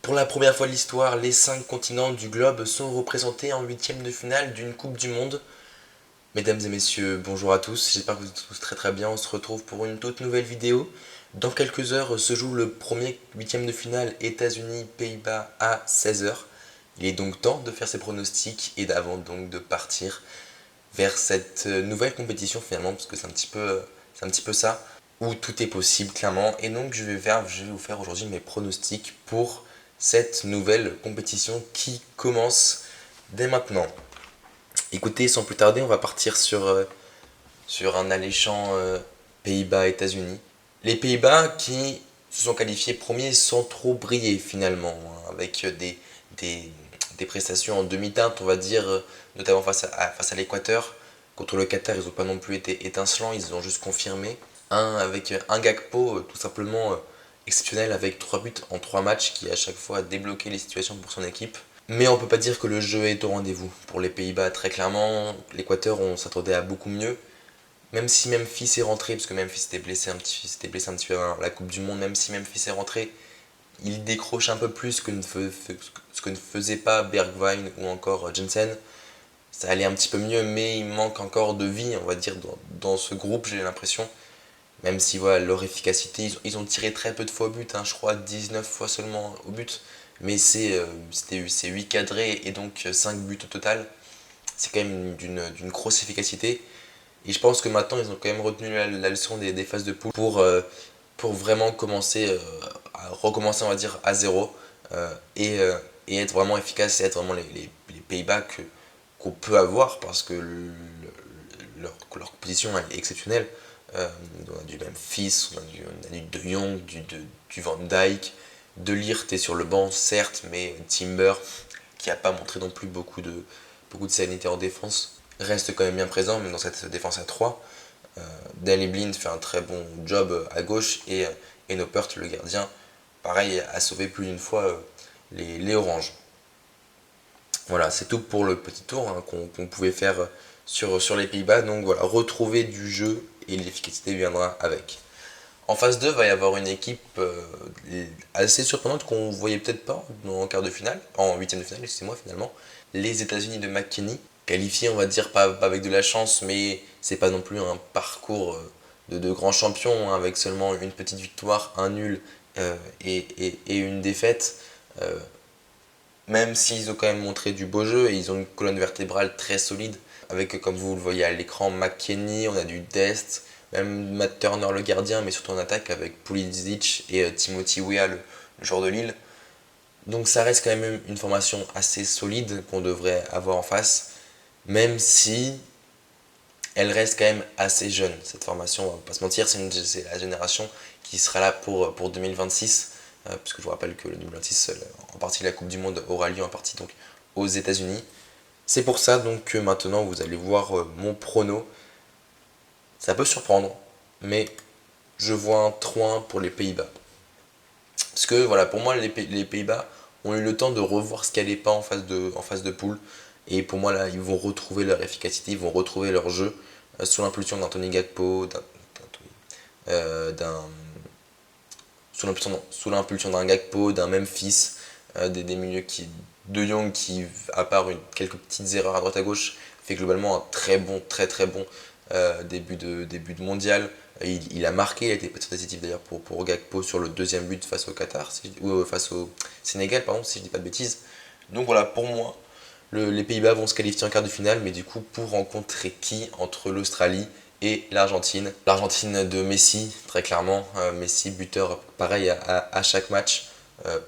Pour la première fois de l'histoire, les 5 continents du globe sont représentés en huitième de finale d'une Coupe du Monde. Mesdames et messieurs, bonjour à tous, j'espère que vous êtes tous très bien, on se retrouve pour une toute nouvelle vidéo. Dans quelques heures se joue le premier huitième de finale États-Unis-Pays-Bas à 16 h. Il est donc temps de faire ses pronostics et d'avant donc de partir vers cette nouvelle compétition finalement, parce que c'est un petit peu ça, où tout est possible clairement. Et donc je vais vous faire aujourd'hui mes pronostics pour cette nouvelle compétition qui commence dès maintenant. Écoutez, sans plus tarder, on va partir sur un alléchant Pays-Bas-États-Unis. Les Pays-Bas qui se sont qualifiés premiers sans trop briller finalement, hein, avec des, des prestations en demi-teinte, on va dire, notamment face à l'Équateur. Contre le Qatar, ils n'ont pas non plus été étincelants, ils ont juste confirmé. Avec un Gakpo tout simplement exceptionnel avec 3 buts en 3 matchs qui à chaque fois a débloqué les situations pour son équipe. Mais on peut pas dire que le jeu est au rendez-vous. Pour les Pays-Bas, très clairement, l'Équateur, on s'attendait à beaucoup mieux. Même si Memphis est rentré, parce que Memphis s'était blessé un petit peu avant la Coupe du Monde, même si Memphis est rentré, il décroche un peu plus ce que ne faisait pas Bergwijn ou encore Jensen. Ça allait un petit peu mieux, mais il manque encore de vie, on va dire, dans ce groupe, j'ai l'impression. Même si voilà, leur efficacité, ils ont tiré très peu de fois au but, hein, je crois 19 fois seulement au but. Mais c'est 8 cadrés et donc 5 buts au total. C'est quand même d'une grosse efficacité. Et je pense que maintenant, ils ont quand même retenu la leçon des phases de poule pour vraiment commencer à recommencer, on va dire, à zéro et être vraiment efficace et être vraiment les Pays-Bas qu'on peut avoir parce que leur position elle est exceptionnelle. On a du Memphis, on a du De Jong, du Van Dijk, De Ligt est sur le banc, certes, mais Timber, qui n'a pas montré non plus beaucoup de sérénité en défense, reste quand même bien présent, même dans cette défense à 3. Daley Blind fait un très bon job à gauche et Noppert, le gardien, pareil, a sauvé plus d'une fois les Oranges. Voilà, c'est tout pour le petit tour hein, qu'on pouvait faire sur les Pays-Bas. Donc voilà, retrouver du jeu et l'efficacité viendra avec. En phase 2, il va y avoir une équipe assez surprenante qu'on ne voyait peut-être pas en quart de finale, en huitième de finale, excusez-moi finalement. Les États-Unis de McKinney, qualifiés, on va dire, pas avec de la chance, mais c'est pas non plus un parcours de grands champions, hein, avec seulement une petite victoire, un nul et une défaite. Euh, Même s'ils ont quand même montré du beau jeu et ils ont une colonne vertébrale très solide, avec, comme vous le voyez à l'écran, McKennie, on a du Dest, même Matt Turner le gardien, mais surtout en attaque avec Pulisic et Timothy Weah, le joueur de Lille. Donc ça reste quand même une formation assez solide qu'on devrait avoir en face, même si elle reste quand même assez jeune, cette formation, on va pas se mentir, c'est la génération qui sera là pour 2026, puisque je vous rappelle que le 2026, en partie la Coupe du Monde aura lieu en partie donc aux États-Unis. C'est pour ça donc que maintenant vous allez voir mon prono. Ça peut surprendre, mais je vois un 3-1 pour les Pays-Bas. Parce que voilà, pour moi, les Pays-Bas ont eu le temps de revoir ce qui n'allait pas en phase de poule. Et pour moi, là, ils vont retrouver leur efficacité, ils vont retrouver leur jeu sous l'impulsion d'Anthony Gakpo, d'un sous l'impulsion d'un Gakpo, d'un Memphis, des milieux qui De Jong qui, à part quelques petites erreurs à droite à gauche, fait globalement un très bon début de mondial. Il a marqué, il a été très décisif d'ailleurs pour Gakpo sur le deuxième but face au Qatar, ou face au Sénégal, pardon, si je dis pas de bêtises. Donc voilà, pour moi, les Pays-Bas vont se qualifier en quart de finale, mais du coup, pour rencontrer qui entre l'Australie et l'Argentine. L'Argentine de Messi, très clairement. Messi, buteur pareil à chaque match,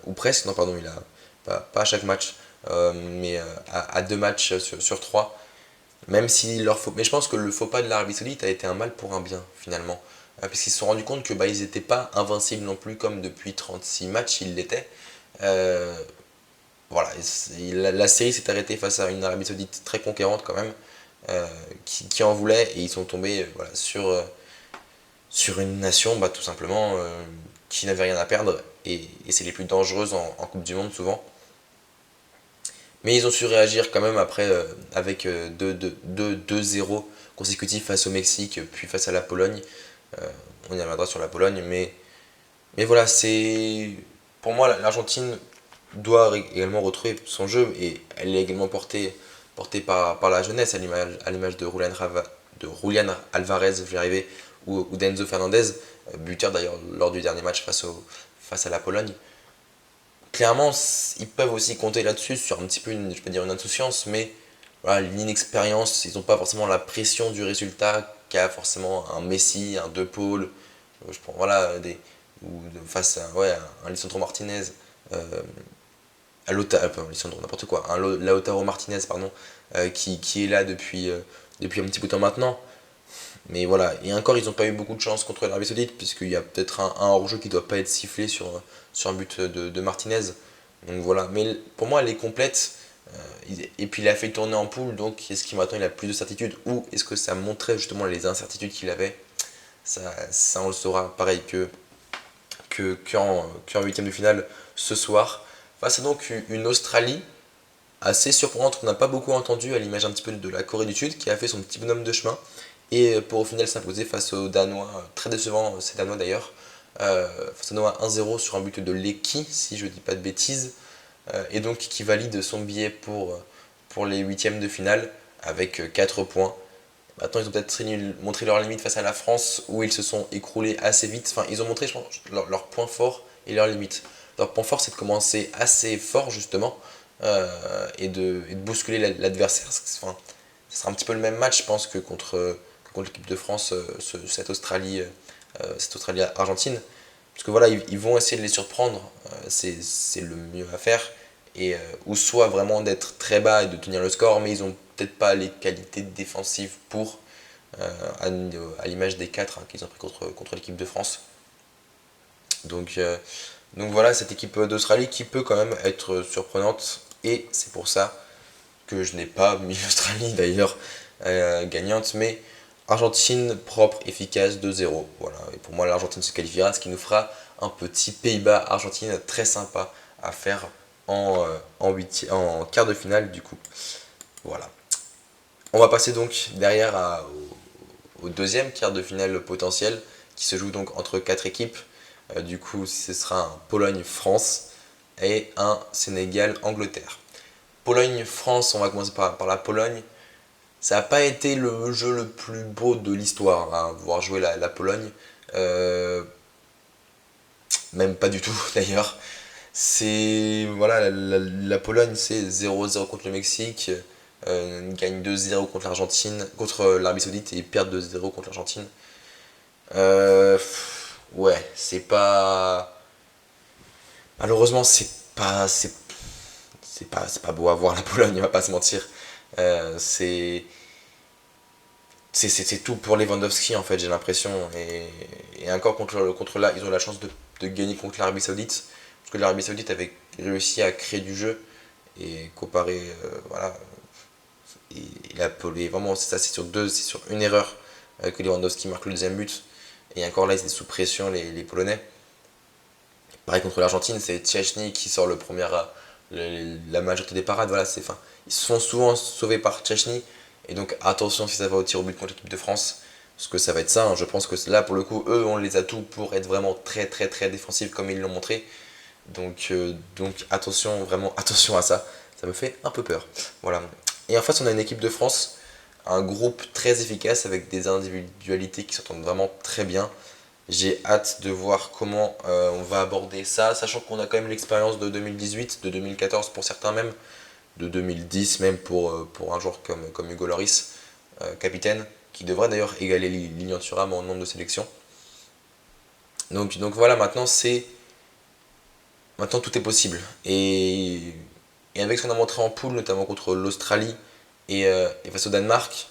ou presque, non, pardon, il a pas à chaque match, mais à 2 matchs sur 3. Même si leur faux. Mais je pense que le faux pas de l'Arabie Saoudite a été un mal pour un bien, finalement. Parce qu'ils se sont rendus compte que bah, ils n'étaient pas invincibles non plus, comme depuis 36 matchs, ils l'étaient. Euh, voilà, la série s'est arrêtée face à une Arabie Saoudite très conquérante quand même, qui en voulait et ils sont tombés voilà, sur une nation tout simplement qui n'avait rien à perdre et c'est les plus dangereuses en Coupe du Monde souvent. Mais ils ont su réagir quand même après avec 2-0 consécutifs face au Mexique puis face à la Pologne. On y reviendra sur la Pologne, mais voilà, c'est pour moi l'Argentine doit également retrouver son jeu et elle est également portée par la jeunesse à l'image de Julian Alvarez, je vais y arriver, ou d'Enzo Fernandez, buteur d'ailleurs lors du dernier match face à la Pologne. Clairement, ils peuvent aussi compter là-dessus sur un petit peu je peux dire une insouciance, mais voilà, l'inexpérience, ils n'ont pas forcément la pression du résultat qu'a forcément un Messi, un De Paul, je prends, voilà, face à ouais, un Lisandro Martinez, Lisandro, n'importe quoi, un Lautaro Martinez, pardon, qui est là depuis un petit bout de temps maintenant. Mais voilà, et encore, ils n'ont pas eu beaucoup de chance contre l'Arabie Saoudite, puisqu'il y a peut-être un hors-jeu qui ne doit pas être sifflé sur un but de Martinez. Donc voilà, mais pour moi, elle est complète. Et puis il a fait tourner en poule, donc est-ce qu'il maintenant il a plus de certitude ou est-ce que ça montrait justement les incertitudes qu'il avait? Ça on le saura pareil qu'en huitième de finale ce soir. Face à donc une Australie assez surprenante qu'on n'a pas beaucoup entendu à l'image un petit peu de la Corée du Sud qui a fait son petit bonhomme de chemin et pour au final s'imposer face aux Danois, très décevant ces Danois d'ailleurs, face aux Danois 1-0 sur un but de Lecky si je dis pas de bêtises, et donc qui valide son billet pour les huitièmes de finale avec 4 points. Maintenant, ils ont peut-être montré leur limite face à la France où ils se sont écroulés assez vite. Enfin, ils ont montré, je pense, leur point fort et leur limite. Leur point fort, c'est de commencer assez fort, justement, et de bousculer l'adversaire. Enfin, ce sera un petit peu le même match, je pense, que contre l'équipe de France, cette Australie-Argentine. Parce que voilà, ils vont essayer de les surprendre, c'est le mieux à faire. Ou soit vraiment d'être très bas et de tenir le score, mais ils ont peut-être pas les qualités défensives pour, à l'image des 4 qu'ils ont pris contre l'équipe de France. Donc, donc voilà, cette équipe d'Australie qui peut quand même être surprenante, et c'est pour ça que je n'ai pas mis l'Australie d'ailleurs gagnante, mais Argentine propre, efficace, 2-0. Voilà. Et pour moi, l'Argentine se qualifiera, ce qui nous fera un petit Pays-Bas-Argentine très sympa à faire en quart de finale du coup. Voilà. On va passer donc derrière au deuxième quart de finale potentiel qui se joue donc entre 4 équipes. Du coup, ce sera un Pologne-France et un Sénégal-Angleterre. Pologne-France, on va commencer par la Pologne. Ça n'a pas été le jeu le plus beau de l'histoire, hein, voir jouer la Pologne. Même pas du tout d'ailleurs. C'est voilà, la Pologne c'est 0-0 contre le Mexique, gagne 2-0 contre l'Argentine, contre l'Arabie Saoudite et perd 2-0 contre l'Argentine. Ouais, c'est pas malheureusement c'est pas beau à voir la Pologne, on va pas se mentir. C'est c'est tout pour Lewandowski en fait, j'ai l'impression. Et encore contre là, ils ont la chance de gagner contre l'Arabie Saoudite. Parce que l'Arabie Saoudite avait réussi à créer du jeu. Et comparé, voilà. Et vraiment, c'est ça, c'est sur une erreur que Lewandowski marque le deuxième but. Et encore là, ils étaient sous pression, les Polonais. Pareil contre l'Argentine, c'est Szczęsny qui sort la majorité des parades. Voilà, fin, ils se font souvent sauvés par Szczęsny. Et donc attention si ça va au tir au but contre l'équipe de France. Parce que ça va être ça. Hein. Je pense que là, pour le coup, eux ont les atouts pour être vraiment très très très défensifs comme ils l'ont montré. Donc attention, vraiment attention à ça. Ça me fait un peu peur. Voilà. Et en face, on a une équipe de France. Un groupe très efficace avec des individualités qui s'entendent vraiment très bien. J'ai hâte de voir comment on va aborder ça, sachant qu'on a quand même l'expérience de 2018, de 2014 pour certains même, de 2010 même pour un joueur comme Hugo Lloris, capitaine, qui devrait d'ailleurs égaler Lilian Thuram en nombre de sélections. Donc voilà, maintenant tout est possible. Et avec ce qu'on a montré en poule, notamment contre l'Australie et face au Danemark,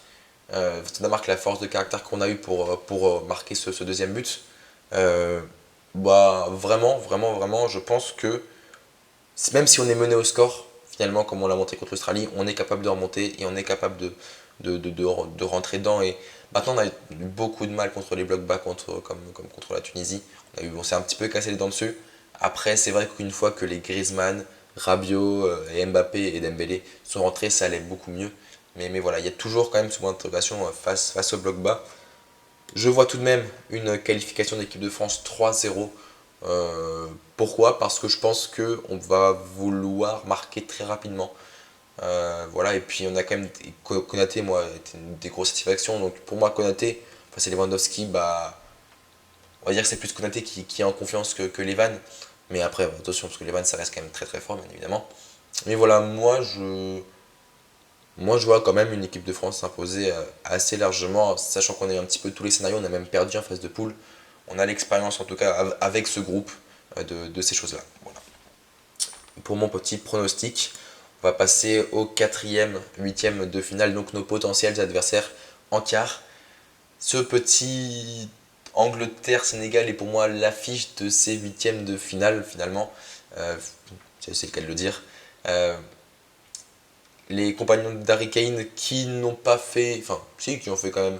la force de caractère qu'on a eu pour marquer ce deuxième but, bah vraiment, je pense que même si on est mené au score, finalement, comme on l'a montré contre l'Australie, on est capable de remonter et on est capable de rentrer dedans. Et maintenant, on a eu beaucoup de mal contre les blocs bas, comme contre la Tunisie. On s'est un petit peu cassé les dents dessus. Après, c'est vrai qu'une fois que les Griezmann, Rabiot, et Mbappé et Dembélé sont rentrés, ça allait beaucoup mieux. Mais voilà, il y a toujours quand même ce point d'interrogation face au bloc bas. Je vois tout de même une qualification d'équipe de France 3-0 Pourquoi? Parce que je pense qu'on va vouloir marquer très rapidement. Voilà, et puis on a quand même Konaté, moi, était une des grosses satisfactions. Donc pour moi, Konaté, face à Lewandowski, bah, on va dire que c'est plus Konaté qui est en confiance que Levan. Mais après, attention, parce que Levan, ça reste quand même très très fort, bien évidemment. Mais voilà, moi je vois quand même une équipe de France s'imposer assez largement, sachant qu'on a eu un petit peu tous les scénarios, on a même perdu en phase de poule. On a l'expérience, en tout cas, avec ce groupe, de ces choses-là. Voilà. Pour mon petit pronostic, on va passer au quatrième, huitième de finale, donc nos potentiels adversaires en quart. Ce petit Angleterre-Sénégal est pour moi l'affiche de ces huitièmes de finale, finalement. Euh, c'est le cas de le dire. Euh, les compagnons d'Harry Kane qui n'ont pas fait, enfin, si, qui ont fait quand même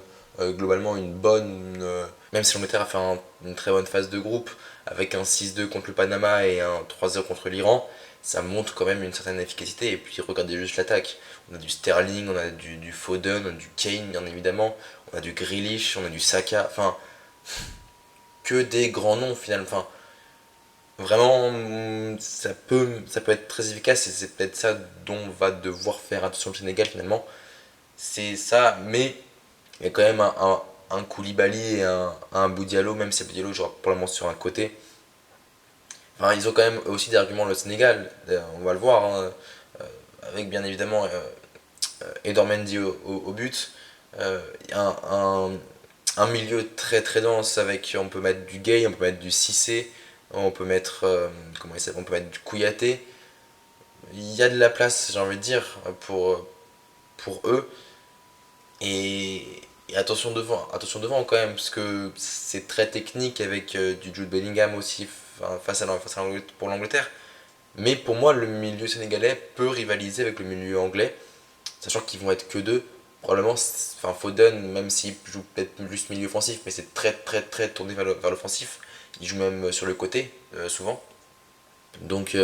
globalement une bonne. Même si l'Angleterre a fait une très bonne phase de groupe, avec un 6-2 contre le Panama et un 3-0 contre l'Iran, ça montre quand même une certaine efficacité. Et puis regardez juste l'attaque. On a du Sterling, on a du Foden, on a du Kane, bien évidemment, on a du Grealish, on a du Saka, enfin, que des grands noms finalement. Enfin, vraiment, ça peut être très efficace et c'est peut-être ça dont va devoir faire attention le Sénégal finalement. C'est ça, mais il y a quand même un Koulibaly et un Boudialo, même si Boudialo joue probablement sur un côté. Enfin, ils ont quand même aussi des arguments le Sénégal, on va le voir, hein, avec bien évidemment Edouard Mendy au but. Un, un, un milieu très très dense avec, on peut mettre du Gay, on peut mettre du Cissé, on peut mettre, comment il s'appelle, on peut mettre du Kouyaté. Il y a de la place, j'ai envie de dire, pour eux. Et attention devant quand même, parce que c'est très technique avec du Jude Bellingham aussi pour l'Angleterre. Mais pour moi, le milieu sénégalais peut rivaliser avec le milieu anglais, sachant qu'ils vont être que deux. Probablement, enfin Foden, même s'il joue peut-être plus milieu offensif, mais c'est très très très tourné vers l'offensif. Il joue même sur le côté, souvent. Donc,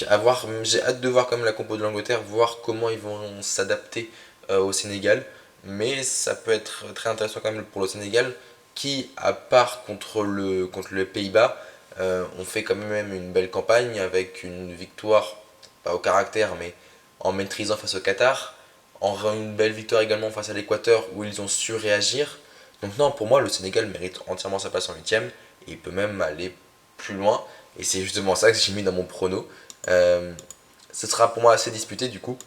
à voir, j'ai hâte de voir quand même la compo de l'Angleterre, voir comment ils vont s'adapter au Sénégal. Mais ça peut être très intéressant quand même pour le Sénégal, qui, à part contre le Pays-Bas, ont fait quand même une belle campagne avec une victoire, pas au caractère, mais en maîtrisant face au Qatar, une belle victoire également face à l'Équateur où ils ont su réagir. Donc non, pour moi, le Sénégal mérite entièrement sa place en huitième et il peut même aller plus loin. Et c'est justement ça que j'ai mis dans mon prono. Euh, Ce sera pour moi assez disputé du coup,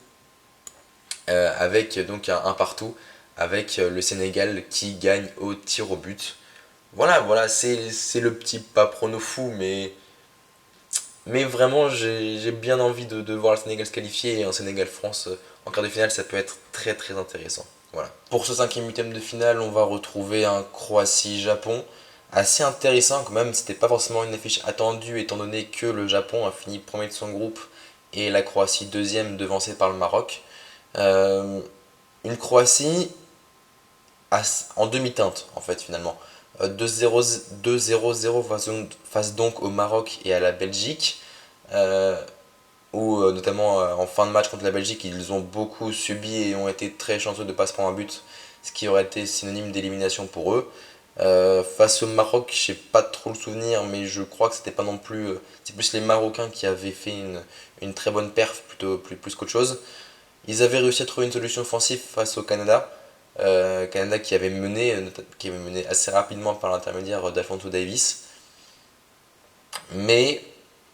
avec donc un partout, avec le Sénégal qui gagne au tir au but. Voilà, c'est le petit pas prono fou, mais vraiment j'ai bien envie de voir le Sénégal se qualifier et un Sénégal-France en quart de finale, ça peut être très très intéressant. Voilà. Pour ce cinquième huitième de finale, on va retrouver un Croatie-Japon assez intéressant quand même. C'était pas forcément une affiche attendue étant donné que le Japon a fini premier de son groupe et la Croatie deuxième devancée par le Maroc. Euh, une Croatie en demi-teinte en fait finalement. 2-0-0 face donc au Maroc et à la Belgique. Euh, Où notamment en fin de match contre la Belgique, ils ont beaucoup subi et ont été très chanceux de ne pas se prendre un but, ce qui aurait été synonyme d'élimination pour eux. Face au Maroc, je sais pas trop le souvenir, mais je crois que c'était pas non plus. C'est plus les Marocains qui avaient fait une très bonne perf, plutôt plus qu'autre chose. Ils avaient réussi à trouver une solution offensive face au Canada. Canada qui avait mené assez rapidement par l'intermédiaire d'Alphonso Davies. Mais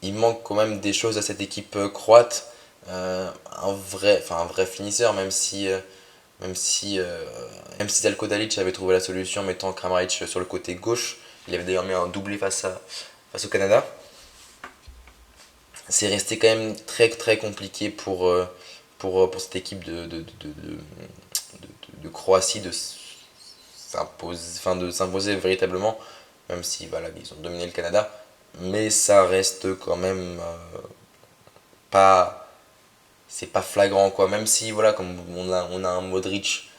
il manque quand même des choses à cette équipe croate. Un vrai finisseur, même si, Zelko Dalic avait trouvé la solution en mettant Kramaric sur le côté gauche. Il avait d'ailleurs mis un doublé face au Canada. C'est resté quand même très très compliqué pour cette équipe de Croatie de s'imposer véritablement, même si voilà, ils ont dominé le Canada. Mais ça reste quand même pas c'est pas flagrant quoi, même si voilà, comme on a un Modric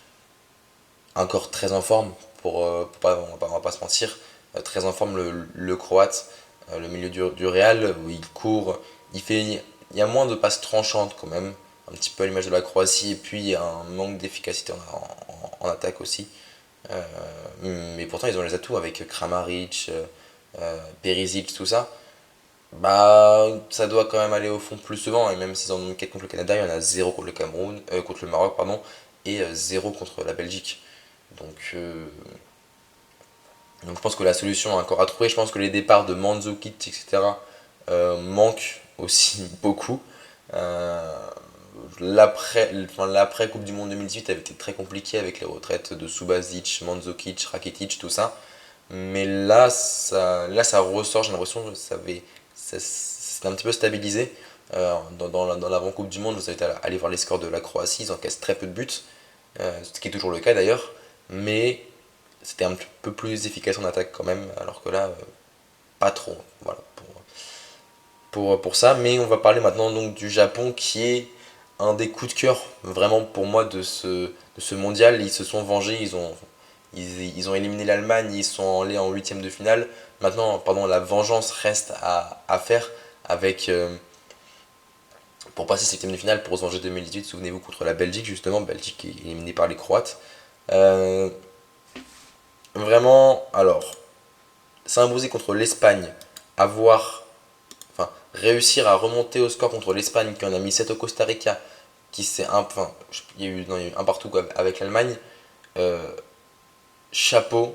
encore très en forme, on va pas se mentir, très en forme le croate, le milieu du Real où il court, il y a moins de passes tranchantes quand même, un petit peu à l'image de la Croatie, et puis il y a un manque d'efficacité en attaque aussi. Mais pourtant ils ont les atouts avec Kramaric, Perisic, tout ça, bah ça doit quand même aller au fond plus souvent. Et même s'ils en ont 4 contre le Canada, il y en a 0 contre le Cameroun, contre le Maroc, pardon, et 0 contre la Belgique. Donc je pense que la solution est encore à trouver. Je pense que les départs de Mandzukic, etc., manquent aussi beaucoup. Euh, L'après Coupe du Monde 2018 avait été très compliqué avec les retraites de Subasic, Mandzukic, Rakitic, tout ça. Mais là ça ressort, j'ai l'impression que c'est un petit peu stabilisé. Dans l'avant-coupe du monde, vous avez allé voir les scores de la Croatie, ils encaissent très peu de buts, ce qui est toujours le cas d'ailleurs. Mais c'était un petit peu plus efficace en attaque quand même, alors que là, pas trop. Voilà pour ça. Mais on va parler maintenant donc du Japon qui est un des coups de cœur vraiment pour moi de ce mondial. Ils se sont vengés, ils ont éliminé l'Allemagne, ils sont allés en huitième de finale. Maintenant, pardon, la vengeance reste à faire avec pour passer septième de finale pour se venger 2018. Souvenez-vous contre la Belgique justement, Belgique est éliminée par les Croates. Euh, Vraiment, alors, s'imposer contre l'Espagne, enfin, réussir à remonter au score contre l'Espagne qui en a mis 7 au Costa Rica, enfin, il y a eu un partout avec l'Allemagne, euh, chapeau.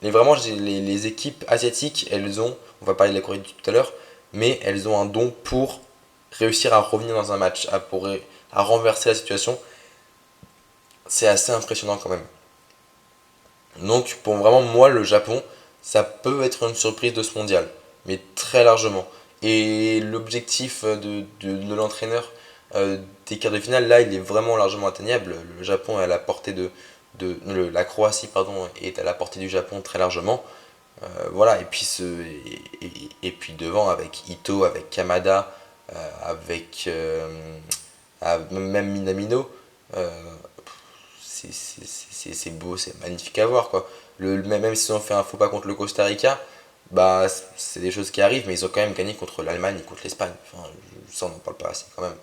Mais vraiment, les équipes asiatiques, on va parler de la Corée du Sud tout à l'heure, mais elles ont un don pour réussir à revenir dans un match, à renverser la situation. C'est assez impressionnant quand même. Donc pour vraiment moi le Japon, ça peut être une surprise de ce mondial, mais très largement. Et l'objectif de l'entraîneur des quarts de finale, là, il est vraiment largement atteignable. Le Japon est à la portée la Croatie pardon, est à la portée du Japon très largement. Voilà, et puis devant avec Ito, avec Kamada, avec même Minamino. euh, c'est beau, c'est magnifique à voir quoi. Même s'ils ont fait un faux pas contre le Costa Rica, bah c'est des choses qui arrivent, mais ils ont quand même gagné contre l'Allemagne et contre l'Espagne. Enfin, ça on n'en parle pas assez quand même.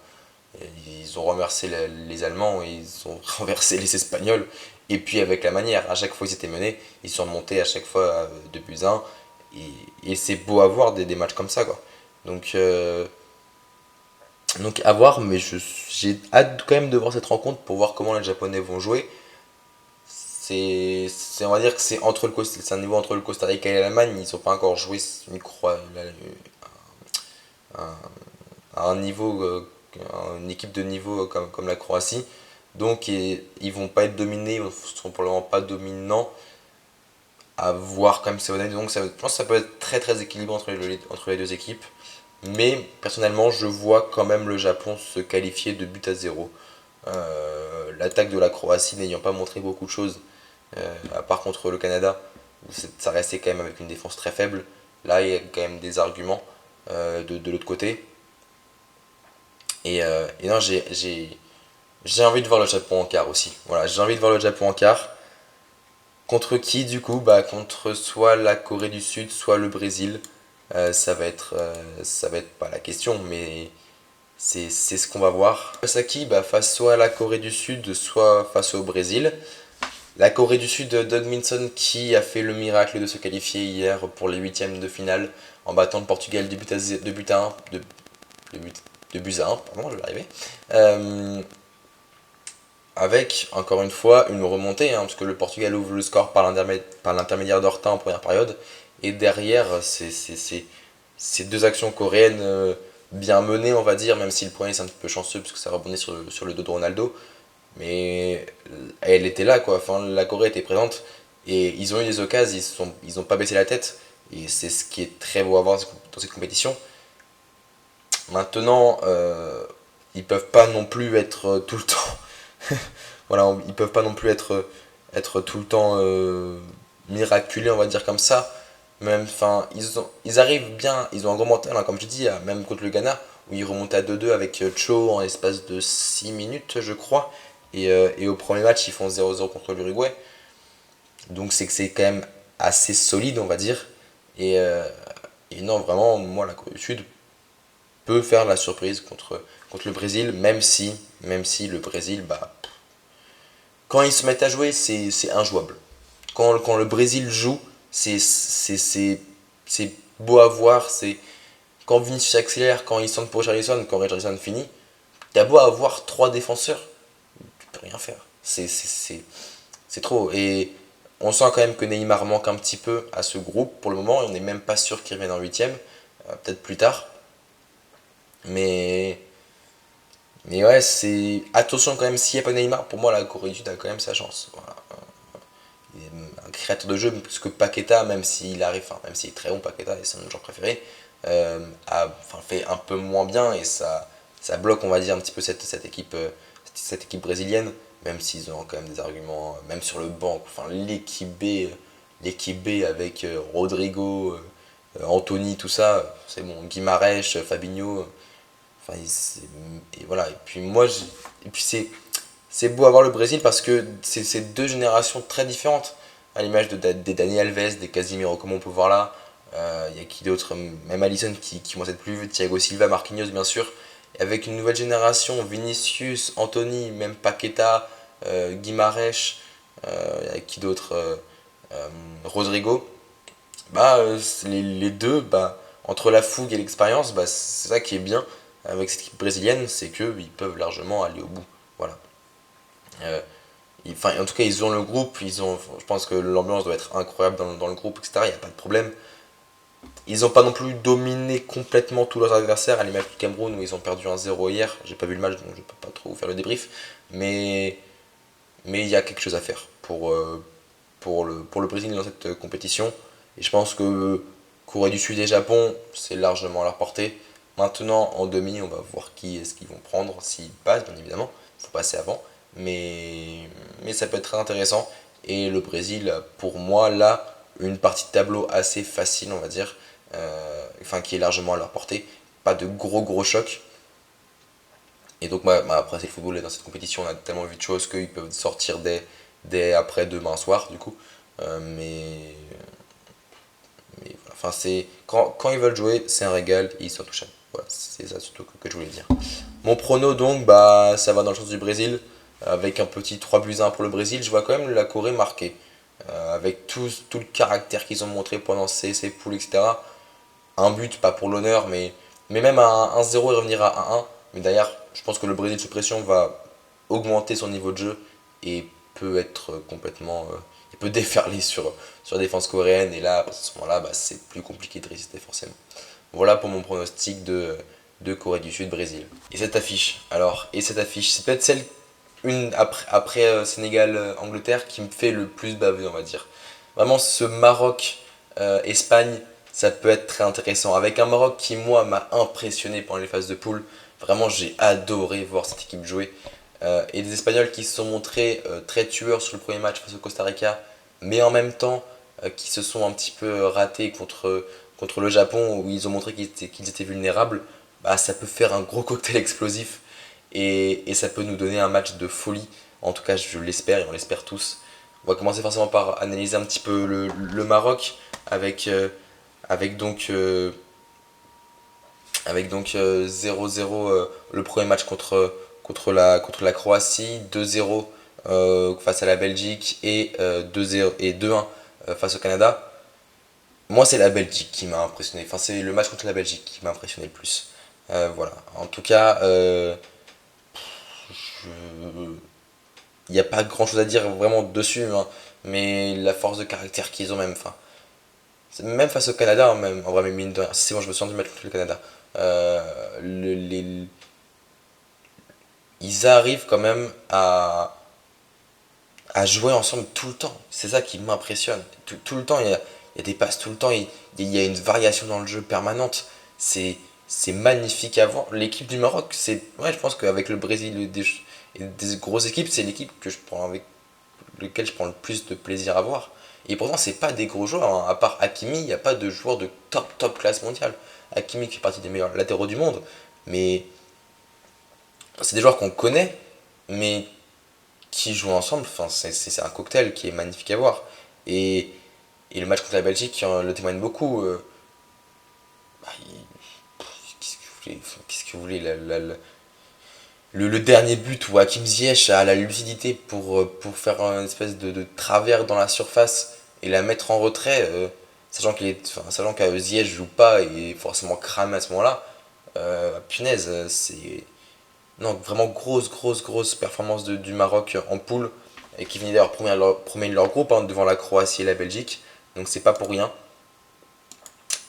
Ils ont renversé les Allemands, ils ont renversé les Espagnols, et puis avec la manière, à chaque fois ils étaient menés, ils sont remontés à chaque fois 2 buts 1, et c'est beau à voir des matchs comme ça quoi. Donc, euh, donc à voir, mais j'ai hâte quand même de voir cette rencontre pour voir comment les Japonais vont jouer. On va dire que c'est un niveau entre le Costa Rica et l'Allemagne. Ils n'ont pas encore joué, une croix, un, à un niveau, une équipe de niveau comme la Croatie. Donc ils vont pas être dominés, ils ne seront probablement pas dominants. À voir quand même ça va donner. Donc je pense que ça peut être très très équilibré entre les deux équipes. Mais personnellement, je vois quand même le Japon se qualifier de but à zéro. L'attaque de la Croatie n'ayant pas montré beaucoup de choses, à part contre le Canada, où ça restait quand même avec une défense très faible. Là, il y a quand même des arguments de l'autre côté. Et non, j'ai envie de voir le Japon en quart aussi. Voilà, j'ai envie de voir le Japon en quart. Contre qui du coup? Bah contre soit la Corée du Sud, soit le Brésil. Ça va être pas la question, mais c'est ce qu'on va voir. Face à qui? Bah face soit à la Corée du Sud, soit face au Brésil. La Corée du Sud, Doug Minson qui a fait le miracle de se qualifier hier pour les huitièmes de finale en battant le Portugal 2 buts à 1, de but, de buts à 1, pardon, je vais arriver. Avec, encore une fois, une remontée, hein, parce que le Portugal ouvre le score par l'intermédiaire d'Horta en première période. Et derrière, ces deux actions coréennes bien menées, on va dire, même si le point est un petit peu chanceux, parce que ça rebondit sur le dos de Ronaldo. Mais elle était là, quoi. Enfin, la Corée était présente. Et ils ont eu des occasions, ils n'ont pas baissé la tête. Et c'est ce qui est très beau à voir dans cette compétition. Maintenant, ils peuvent pas non plus être tout le temps. Voilà, ils peuvent pas non plus être tout le temps miraculés, on va dire comme ça. Même, enfin, ils arrivent bien, ils ont un gros mental, hein, comme je dis, même contre le Ghana, où ils remontent à 2-2 avec Cho en l'espace de 6 minutes, je crois. Et au premier match, ils font 0-0 contre l'Uruguay. Donc c'est que c'est quand même assez solide, on va dire. Et, euh, et non, vraiment, moi, la Corée du Sud peut faire la surprise contre le Brésil, même si le Brésil, bah, quand ils se mettent à jouer, c'est injouable. Quand le Brésil joue, c'est beau à voir, c'est quand Vinicius accélère, quand il centre pour Richarlison, quand Richarlison finit, t'as beau avoir trois défenseurs, tu peux rien faire. C'est trop. Et on sent quand même que Neymar manque un petit peu à ce groupe pour le moment, et on n'est même pas sûr qu'il revienne en huitième, peut-être plus tard. Mais, mais ouais, c'est. Attention quand même, s'il n'y a pas Neymar, pour moi la Corée du Sud a quand même sa chance. Voilà. Il est un créateur de jeu, parce que Paqueta, même s'il arrive, enfin, même s'il est très bon, Paqueta, et c'est mon joueur préféré, fait un peu moins bien, et ça bloque, on va dire, un petit peu cette équipe brésilienne, même s'ils ont quand même des arguments, même sur le banc. Enfin, l'équipe B avec Rodrigo, Anthony, tout ça, c'est bon. Guimarães, Fabinho, enfin, et voilà. Et puis et puis c'est beau à voir le Brésil parce que c'est deux générations très différentes, à l'image des Dani Alves, des Casimiro, comme on peut voir là. Il y a qui d'autre, même Alisson qui commence à être plus vieux, Thiago Silva, Marquinhos bien sûr. Et avec une nouvelle génération, Vinicius, Anthony, même Paqueta, Guimarães, qui d'autre, Rodrigo. Les deux, entre la fougue et l'expérience, c'est ça qui est bien avec cette équipe brésilienne, c'est qu'ils peuvent largement aller au bout. Voilà. Euh, en tout cas, ils ont le groupe, je pense que l'ambiance doit être incroyable dans le groupe, etc. Il n'y a pas de problème. Ils n'ont pas non plus dominé complètement tous leurs adversaires, à l'image du Cameroun où ils ont perdu 1-0 hier. J'ai pas vu le match, donc je peux pas trop vous faire le débrief. Mais mais il y a quelque chose à faire pour le Brésil dans cette compétition. Et je pense que Corée du Sud et Japon, c'est largement à leur portée. Maintenant, en demi, on va voir qui est-ce qu'ils vont prendre, s'ils passent, bien évidemment. Il faut passer avant. Mais ça peut être très intéressant. Et le Brésil, pour moi, là, une partie de tableau assez facile, on va dire. Qui est largement à leur portée. Pas de gros chocs. Et donc, après, c'est le football, et dans cette compétition, on a tellement vu de choses qu'ils peuvent sortir dès après demain soir, du coup. Mais voilà. Enfin, quand ils veulent jouer, c'est un régal, et ils sont touchables. Voilà, c'est ça surtout que je voulais dire. Mon prono, donc, ça va dans le sens du Brésil, avec un petit 3-1 pour le Brésil. Je vois quand même la Corée marquer, avec tout le caractère qu'ils ont montré pendant ces poules, etc. Un but, pas pour l'honneur, mais même à 1-0 et revenir à 1-1. Mais d'ailleurs, je pense que le Brésil sous pression va augmenter son niveau de jeu et peut être complètement. Il peut déferler sur la défense coréenne. Et là, à ce moment-là, c'est plus compliqué de résister forcément. Voilà pour mon pronostic de Corée du Sud-Brésil. Et cette affiche, c'est peut-être celle une après Sénégal-Angleterre qui me fait le plus baver, on va dire. Vraiment, ce Maroc-Espagne, ça peut être très intéressant. Avec un Maroc qui, moi, m'a impressionné pendant les phases de poule. Vraiment, j'ai adoré voir cette équipe jouer. Et des Espagnols qui se sont montrés très tueurs sur le premier match face au Costa Rica, mais en même temps qui se sont un petit peu ratés contre le Japon, où ils ont montré qu'ils étaient vulnérables. Ça peut faire un gros cocktail explosif et ça peut nous donner un match de folie. En tout cas, je l'espère et on l'espère tous. On va commencer forcément par analyser un petit peu le Maroc avec, avec donc, euh, avec donc 0-0 le premier match contre la Croatie, 2-0 face à la Belgique et 2-0 et 2-1 face au Canada. Moi, c'est la Belgique qui m'a impressionné. Enfin, c'est le match contre la Belgique qui m'a impressionné le plus. Voilà. En tout cas, il n'y a pas grand chose à dire vraiment dessus, hein, mais la force de caractère qu'ils ont même. Enfin, même face au Canada, même, en vrai, mais mine de rien, c'est bon, je me suis rendu match contre le Canada. Ils arrivent quand même à jouer ensemble tout le temps. C'est ça qui m'impressionne. Tout le temps, il y a des passes tout le temps, il y a une variation dans le jeu permanente. C'est magnifique à voir. L'équipe du Maroc, ouais, je pense qu'avec le Brésil et des grosses équipes, c'est l'équipe avec lequel je prends le plus de plaisir à voir. Et pourtant, c'est pas des gros joueurs, hein. À part Hakimi, il n'y a pas de joueur de top classe mondiale. Hakimi qui fait partie des meilleurs latéraux du monde, mais c'est des joueurs qu'on connaît, mais qui jouent ensemble, enfin, c'est un cocktail qui est magnifique à voir. Et, et le match contre la Belgique le témoigne beaucoup. Qu'est-ce que vous voulez le dernier but où Hakim Ziyech a la lucidité pour faire une espèce de travers dans la surface et la mettre en retrait. sachant que Ziyech joue pas et est forcément cramé à ce moment-là, punaise, c'est non, vraiment grosse performance du Maroc en poule, et qui venait d'ailleurs premier de leur groupe, hein, devant la Croatie et la Belgique, donc c'est pas pour rien.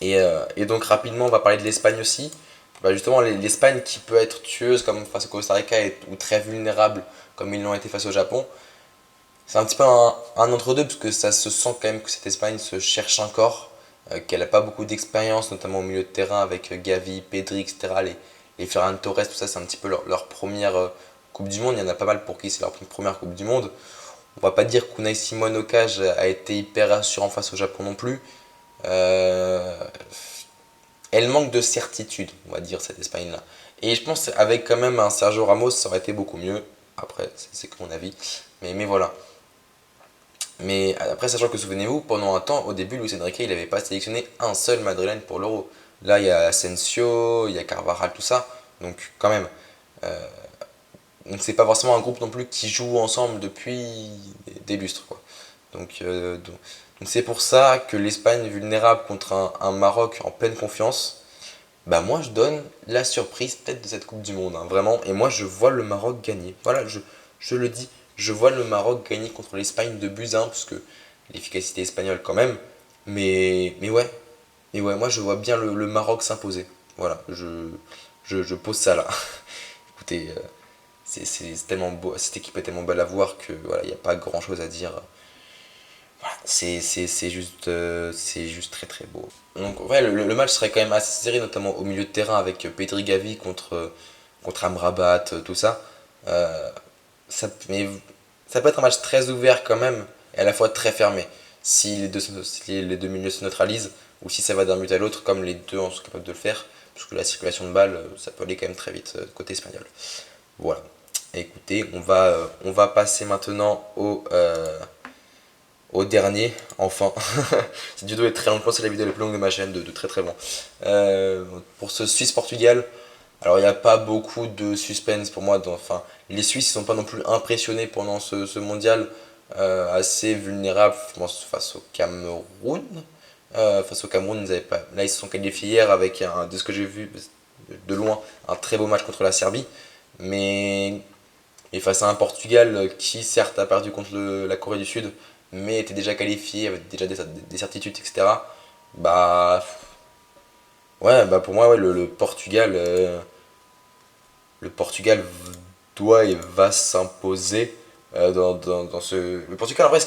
Et donc rapidement, on va parler de l'Espagne aussi. Bah justement, l'Espagne qui peut être tueuse comme face au Costa Rica ou très vulnérable comme ils l'ont été face au Japon. C'est un petit peu un entre-deux, parce que ça se sent quand même que cette Espagne se cherche encore, qu'elle n'a pas beaucoup d'expérience, notamment au milieu de terrain avec Gavi, Pedri, etc. Les Ferran Torres, tout ça, c'est un petit peu leur première Coupe du Monde. Il y en a pas mal pour qui c'est leur première Coupe du Monde. On va pas dire qu'Unai Simon au cage a été hyper rassurant face au Japon non plus. Euh, Elle manque de certitude, on va dire, cette Espagne-là. Et je pense qu'avec quand même un Sergio Ramos, ça aurait été beaucoup mieux. Après, c'est que mon avis. Mais voilà. Mais après, sachant que souvenez-vous, pendant un temps, au début, Luis Enrique, il n'avait pas sélectionné un seul Madrilène pour l'Euro. Là, il y a Asensio, il y a Carvajal, tout ça. Donc, quand même. Euh, donc, c'est pas forcément un groupe non plus qui joue ensemble depuis des lustres, quoi. Donc c'est pour ça que l'Espagne vulnérable contre un Maroc en pleine confiance, bah moi je donne la surprise peut-être de cette Coupe du Monde, hein, vraiment. Et moi je vois le Maroc gagner. Voilà, je le dis, je vois le Maroc gagner contre l'Espagne de buts 1, parce que l'efficacité espagnole quand même. Mais ouais, moi je vois bien le Maroc s'imposer. Voilà, je pose ça là. Écoutez, c'est tellement beau, cette équipe est tellement belle à voir que voilà, il n'y a pas grand chose à dire. Voilà, c'est juste très très beau. Donc ouais, le match serait quand même assez serré, notamment au milieu de terrain avec Pedri Gavi contre Amrabat, tout ça. Euh, mais ça peut être un match très ouvert quand même, et à la fois très fermé. Si les deux milieux se neutralisent, ou si ça va d'un but à l'autre, comme les deux en sont capables de le faire, parce que la circulation de balles, ça peut aller quand même très vite côté espagnol. Voilà. Écoutez, on va passer maintenant au dernier, enfin. Cette vidéo est très longue, je pense que c'est la vidéo la plus longue de ma chaîne, de très très loin. Pour ce Suisse-Portugal, alors il n'y a pas beaucoup de suspense pour moi. Enfin, les Suisses ne sont pas non plus impressionnés pendant ce mondial, assez vulnérable, je pense, face au Cameroun. Face au Cameroun, ils avaient pas... Là, ils se sont qualifiés hier avec, de ce que j'ai vu de loin, un très beau match contre la Serbie. Mais et face à un Portugal qui certes a perdu contre la Corée du Sud, mais était déjà qualifié, avait déjà des certitudes, etc. Bah ouais, bah pour moi ouais, le Portugal doit et va s'imposer dans ce. Le Portugal en vrai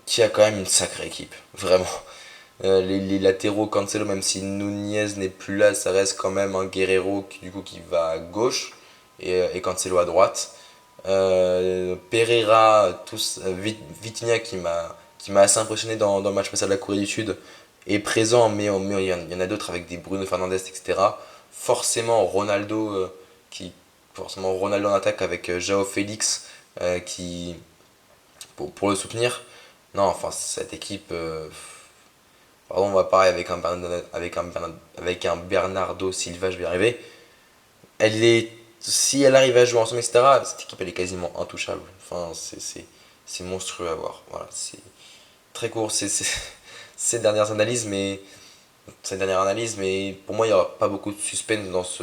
qui a quand même une sacrée équipe, vraiment. Les latéraux Cancelo, même si Nunez n'est plus là, ça reste quand même un Guerrero qui va à gauche et Cancelo à droite. Pereira, Vitinha qui m'a assez impressionné dans le match face à la Corée du Sud est présent, mais il y en a d'autres avec des Bruno Fernandes, etc. Forcément Ronaldo, forcément Ronaldo en attaque avec Joao Félix qui pour le soutenir. Non, enfin cette équipe, pardon, on va parler avec un Bernardo Silva, je vais y arriver. Si elle arrive à jouer ensemble, etc., cette équipe elle est quasiment intouchable. Enfin, c'est monstrueux à voir. Voilà, c'est très court ces dernières analyses, mais pour moi il n'y aura pas beaucoup de suspense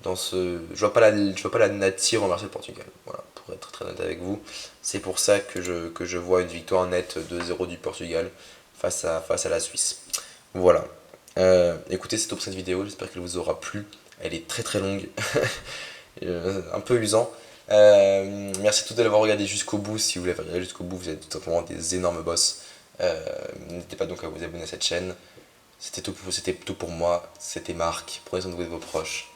je vois pas la nature renverser le Portugal. Voilà, pour être très honnête avec vous, c'est pour ça que je vois une victoire nette 2-0 du Portugal face à la Suisse. Voilà. Écoutez, c'est tout pour cette vidéo. J'espère qu'elle vous aura plu. Elle est très très longue. Un peu usant. Merci à tous de l'avoir regardé jusqu'au bout. Si vous l'avez regardé jusqu'au bout, vous êtes tout simplement des énormes boss. N'hésitez pas donc à vous abonner à cette chaîne. C'était tout pour moi. C'était Marc. Prenez soin de vous et de vos proches.